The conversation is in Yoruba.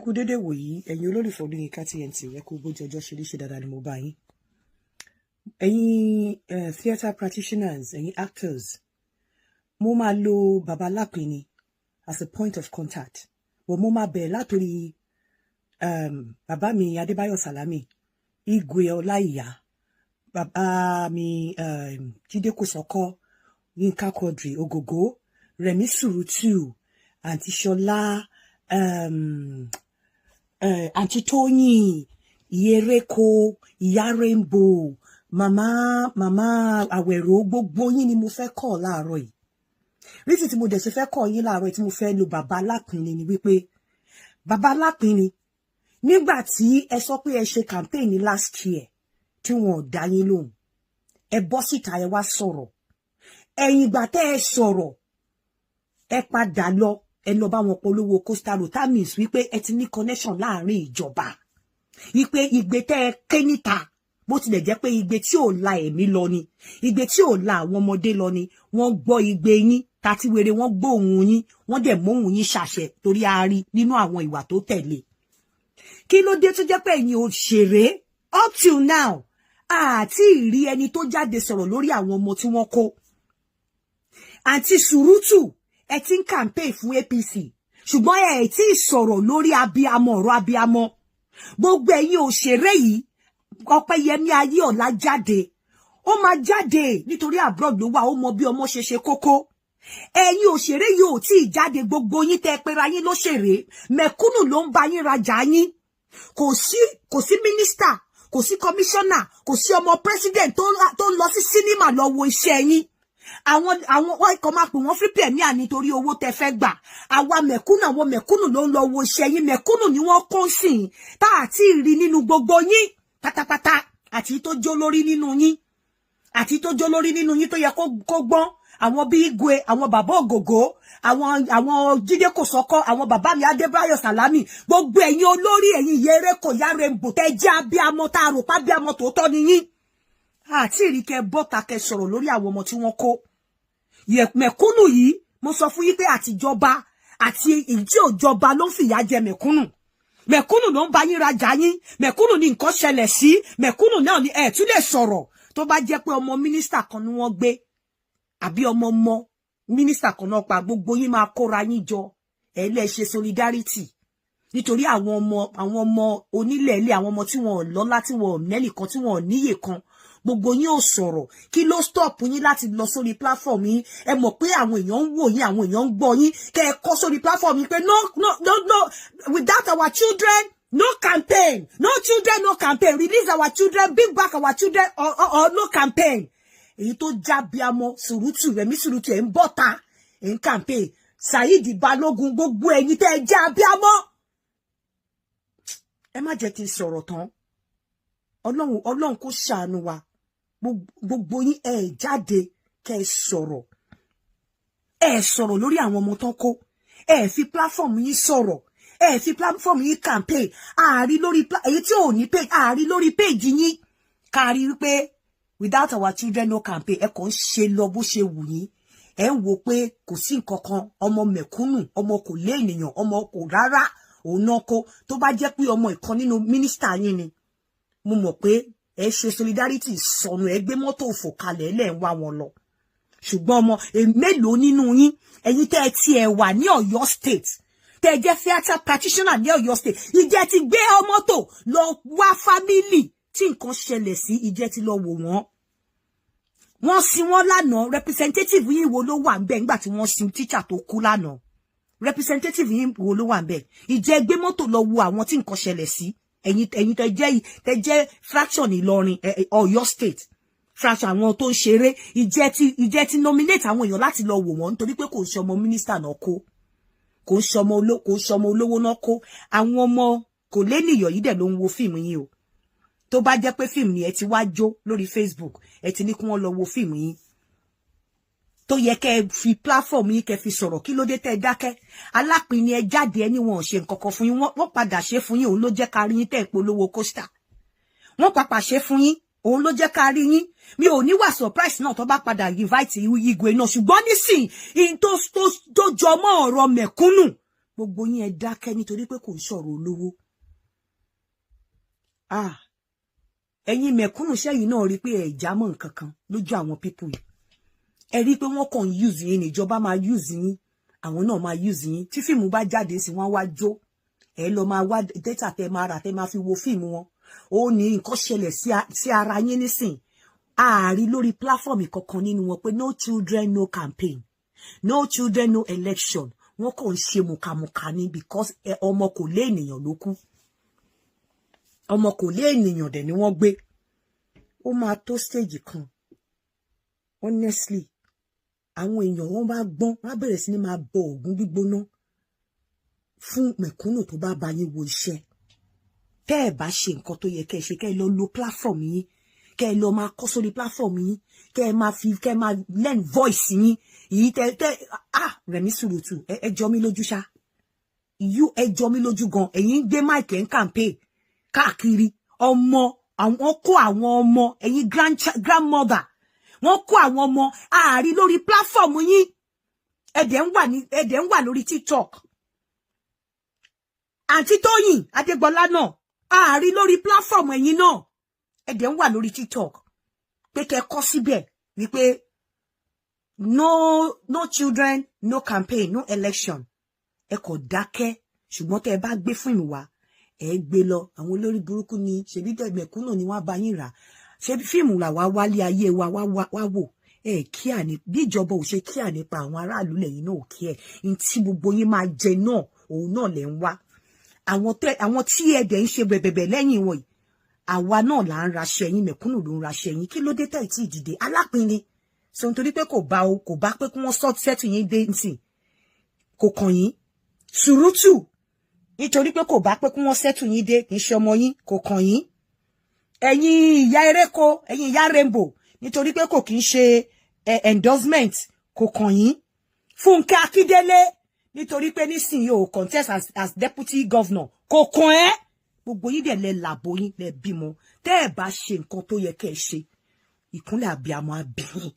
kú dédé wòyí ẹ̀yin olólùfẹ́ Olóyinka TNT ẹ kú bójú ọjọ́ ṣe dáadáa ni mo bá yín ẹ̀yin theatre practitioners ẹ̀yin actors mo máa lo Baba Lápìní as a point of contact but mo máa bẹ̀rẹ̀ látòrí bàbá mi Adébáyọ̀ Sàlámì Igwe Ọláìyá bàbá mi Jídé Kòsọ́kọ́ Yínká Quadri Ògògó Rẹ̀mí Sùrùtù Àǹtí Ṣọlá Àǹtí Tóyìn Ìyẹ́rẹ́kọ Ìyá Rainbow màmá Àwẹ̀rò gbogbo yín ni mo fẹ́ kọ́ láàárọ̀ yìí rísì tí mo dẹ̀ ṣe fẹ́ kọ́ yín láàárọ̀ tí mo fẹ́ lo Baba Lápìní ni wípé Baba Lápìní nígbà tí ẹ sọ pé ẹ ṣe campaign ní last year tí wọn ò dá yín lóhùn ẹ bọ́ síta ẹ wá sọ̀rọ̀ ẹ̀yìn ìgbà tẹ́ ẹ sọ̀rọ̀ ẹ padà lọ ẹ lọ bá wọn polówó Coastal Road that means wípé ẹ ti ní connection láàrin ìjọba wípé igbe tẹ́ ẹ ké níta bó tilẹ̀ jẹ́ pé igbe tí ò la ẹ̀mí lọ ni igbe tí ò la àwọn ọmọdé lọ ni wọ́n gbọ́ igbe yín tàti wèrè wọ́n gbọ́ ohùn yín wọ́n dẹ̀ móhùn yín ṣàṣẹ torí a rí nínú àwọn ìwà tó tẹ̀lé kí ló dé tó jẹ́ pé ẹ̀yin òṣèré up till now àti ìrí ẹni tó jáde sọ̀rọ̀ lórí àwọn ọmọ tí wọ́n kó Àǹtí Sùrùtù ẹ ti ń campaign fún APC ṣùgbọ́n ẹ ti sọ̀rọ̀ lórí abiyamọ ọ̀rọ̀ abiyamọ gbogbo ẹ̀yin òṣèré yìí Ọpẹ́yẹmí Ayéọlá jáde ó máa jáde nítorí abroad ló wà ó mọ bí ọmọ ṣe ṣe kókó ẹ̀yin òṣèré yìí ò tí ì jáde gbogbo yín tẹ́ pera yín lóṣèré mẹ̀kúnnù ló ń bá yín rajà yín kò sí mínísítà kò sí kọmíṣánná kò sí ọmọ president tó lọ sí sínímà lọ wo iṣẹ́ yín àwọn ikọ̀ máa pè wọ́n free premier nítorí owó tẹ́ fẹ́ gbà àwa mẹ̀kúnnù àwọn mẹ̀kúnnù ló ń lọ wo iṣẹ́ yín mẹ̀kúnnù ni wọ́n kó sìn tá àti rí nínú gbogbo yín pátápátá àti tó jó lórí nínú yín tó yẹ kó gbọ́n àwọn bí Igwe àwọn bàbá Ògògó àwọn Jídé Kòsọ́kọ́ àwọn bàbá mi Adébáyọ̀ Sàlámì gbogbo ẹ̀yin olórí ẹ̀yin Ìyẹ́rẹ́kọ Ìyá Rainbow tẹ́ jẹ́ abiyamọ tá a rò pa abiyamọ tòótọ́ ni yín àti ìrìkẹ́ bọ́ta kẹ́ sọ̀rọ̀ lórí àwọn ọmọ tí wọ́n kó mẹ̀kúnnù yìí mo sọ fún yín pé àtijọba àti èyí tí òjọba ló ń fìyà jẹ mẹ̀kúnnù ló ń bá yín rajà yín mẹ̀kúnnù ní nǹkan ṣẹlẹ̀ sí mẹ̀kúnnù náà ni ẹ̀ tún lè sọ̀rọ̀ tó bá jẹ́ pé ọmọ mínísítà kan ni wọ́n gbé àbí ọmọ mínísítà kan náà pa gbogbo yín máa kóra yín jọ ẹ lè ṣe solidarity nítorí àwọn ọmọ onílẹ̀ ilé àwọn ọmọ tí wọn ò lọ́lá tí wọn ò nẹ́nìkan tí wọn ò níyè kan gbogbo yín ò sọ̀rọ̀ kí ló stop yín láti lọ sórí platform yín ẹ mọ̀ pé àwọn èèyàn ń wò yín àwọn èèyàn ń gbọ́ yín kẹ́ ẹ kọ́ sórí platform yín pé no without our children no campaign no children no campaign release our children bring back our children or no campaign èyí tó jábíamọ Sùrùtù Rẹ̀mí Sùrùtù ẹ̀ ń bọ́ta ẹ̀ ń campaign Saheed Balógun gbogbo ẹ̀yin tẹ́ ẹ jábíamọ ẹ má jẹ́ kí n sọ̀rọ̀ tán ọlọ́run kó ṣàánú wa gbogbo yín ẹ jáde kẹ́ ẹ sọ̀rọ̀ lórí àwọn ọmọ tán kó ẹ fi platform yín sọ̀rọ̀ ẹ fi platform yín campaign ààrí lórí èyí tí ò ní page ààrí lórí page yín kárí wípé without our children no campaign ẹ kàn ń ṣe lọ bó ṣe wù yín ẹ ń wo pé kò sí nǹkan kan ọmọ mẹ̀kúnnù ọmọ kò lé ènìyàn ọmọ kò rárá òun náà kó tó bá jẹ́ pé ọmọ ìkan nínú mínísítà yín ni mo mọ̀ pé ẹ ṣe solidarity sọnù ẹ gbé mọ́tò òfò kalẹ̀ lẹ́ ń wá wọn lọ ṣùgbọ́n ọmọ mélòó nínú yín ẹ̀yin tẹ́ ẹ tiẹ̀ wà ní Ọ̀yọ́ state tẹ́ ẹ jẹ́ theatre practitioner ní Ọ̀yọ́ state ìjẹ́ ti gbé mọ́tò lọ wá family tí nǹkan ṣẹlẹ̀ sí ìjẹ́ ti lọ wò wọ́n sin wọ́n lánàá representative yín wo ló wà ńbẹ̀ nígbà tí wọ́n sin teacher tó kú lánàá representative yín wo ló wà ńbẹ̀ ìjẹ́ gbé mọ́tò lọ wo àwọn tí nǹkan ṣẹlẹ̀ sí ẹ̀yin tẹ́ jẹ́ fraction Ìlọrin Ọ̀yọ́ state fraction àwọn tó ń ṣeré ìjẹ́ ti nominate àwọn èèyàn láti lọ wò wọ́n nítorí pé kò ń ṣe ọmọ mínísítà náà kó kò ń ṣe ọmọ olówó náà kó àwọn ọmọ kò lé nìyọ̀ yìí dẹ̀ ló ń wo fíìmù yín o tó bá jẹ́ pé fíìmù ni ẹ ti wá jó lórí Facebook ẹ ti ní kí wọ́n lọ wo fíìmù yín tó yẹ kẹ́ fi platform yín kẹ́ fi sọ̀rọ̀ kí ló dé tẹ́ dákẹ́ Alápìní ẹ jáde ẹni wọn ò ṣe nǹkan kan fún yín wọ́n padà ṣe fún yín òun ló jẹ́ ká rí yín tẹ́ polówó Coastal wọ́n pàpà ṣe fún yín òun ló jẹ́ ká rí yín mi ò ní wà surprise náà tó bá padà invite Igwe náà ṣùgbọ́n nísìn in tó jọmọ́ ọ̀rọ̀ mẹ̀kúnnù gbogbo yín ẹ dákẹ́ nítorí pé kò ń sọ̀rọ̀ olówó. Ẹ̀yin mẹ̀kúnnù sẹ́yìn náà rí pé ẹ jámọ́ nǹkan kan lójú àwọn people yìí. Ẹ rí pé wọ́n kàn use yín ní ìjọba máa use yín, àwọn náà máa use yín. Tí fíìmù bá jáde sí wọ́n wá jó, ẹ lọ máa wá data tẹ́ máa rà tẹ́ máa fi wo fíìmù wọn. Ó ní nǹkan ṣẹlẹ̀ sí ara yín nísìn. Ààrí lórí platform kankan nínú wọn pé no children no campaign, no children no election. Wọ́n kàn ń ṣe mùkàmùkà ní because ọmọ kò lé ènìyàn ló kú. Ọmọ kò lé ènìyàn dẹ̀ ni wọ́n gbé. Ó máa tó stage kan. Honestly, àwọn èèyàn wọn bá gbọ́n, wọ́n bẹ̀rẹ̀ sí ní máa bọ ògùn gbígbóná fún mẹ̀kúnnù tó bá bá yín wo iṣẹ́. Tẹ́ ẹ bá ṣe nǹkan tó yẹ kẹ́ ẹ ṣe, kẹ́ ẹ lọ lo platform yín, kẹ́ ẹ lọ máa kọ́ sórí platform yín, kẹ́ ẹ máa learn voice yín. Yìí Rẹ̀mí Sùrùtù, ẹ jọ mí lójú ṣá. Ẹ jọ mí lójú gan. Ẹ̀yin gbé mic ẹ̀ ń campaign káàkiri. Àwọn kó àwọn ọmọ, ẹ̀yin grandmother. Wọ́n kó àwọn ọmọ ààrí lórí platform yín. Ẹ̀dẹ̀ ń wà lórí TikTok. Àǹtí Tóyìn Adégbọlá náà ààrí lórí platform ẹ̀yin náà. Ẹ̀dẹ̀ ń wà lórí TikTok. Pé kẹ́ kọ síbẹ̀ wípé no children, no campaign, no election. Ẹ kò dákẹ́, ṣùgbọ́n tẹ́ bá gbé fún ìwà, ẹ gbé lọ. Àwọn olórí burúkú ni ṣebí mẹ̀kúnnù ni wọ́n bá yín rà. Ṣé fíìmù là wá wálé ayé wa wá wò. Kíà ní bí ìjọba ò ṣe kíà nípa àwọn aráàlú lẹ́yìn náà ò kí ẹ̀. Tí gbogbo yín máa jẹ náà, òun náà lẹ̀ ń wá. Àwọn tí ẹ̀dẹ̀ ń ṣe bẹ̀bẹ̀bẹ̀ lẹ́yìn wọ̀nyí, àwa náà là ń raṣẹ́ yín, mẹ̀kúnnù ló ń raṣẹ́ yín. Kí ló dé tẹ̀ tí ìdìde alápinni? So nítorí pé kò bá pé kí wọ́n sẹ́tù yín dé nsìn, kò kàn yín. Sùrùtù, nítorí pé kò bá pé kí wọ́n sẹ́tù yín dé, kì í ṣe ọmọ yín, kò kàn yín. Ẹ̀yin ìyá eréko, ẹ̀yin ìyá rainbow, nítorí pé kò kì í ṣe endorsement, kò kàn yín. Fúnkẹ́ Akíndélé, nítorí pé nísìnyí ò contest as deputy governor, kò kàn ẹ́. Gbogbo yín dẹ̀ lẹ làbò yín lẹ bímọ. Tẹ́ ẹ bá ṣe nǹkan tó yẹ kẹ́ ẹ ṣe, ìkúnlẹ̀ àbíamọ abìyín.